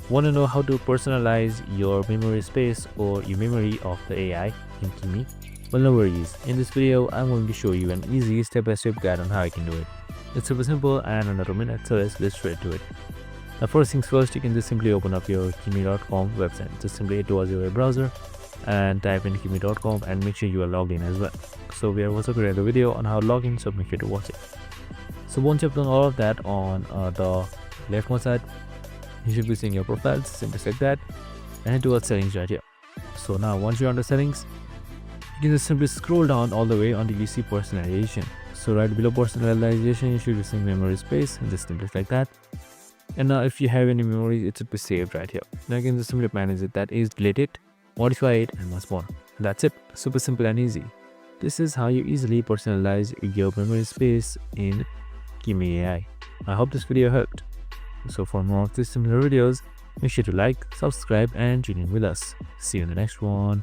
Want to know how to personalize your memory space or your memory of the AI in Kimi? Well, no worries. In this video, I'm going to show you an easy step-by-step guide on how you can do it. It's super simple and under a minute, so let's get straight to it. Now, first things first, you can just simply open up your Kimi.com website. Just simply head towards your web browser and type in Kimi.com and make sure you are logged in as well. So we have also created a video on how to log in, so make sure to watch it. So once you've done all of that, on the leftmost side, you should be seeing your profile. Simply select that and head towards settings right here. So now once you're under settings, you can just simply scroll down all the way until you see personalization. So right below personalization, you should be seeing memory space, and just simply like that. And now if you have any memories, it should be saved right here. Now you can just simply manage it, that is delete it, modify it, and much more. That's it. Super simple and easy. This is how you easily personalize your memory space in Kimi AI. I hope this video helped. So for more of these similar videos, make sure to like, subscribe, and tune in with us. See you in the next one.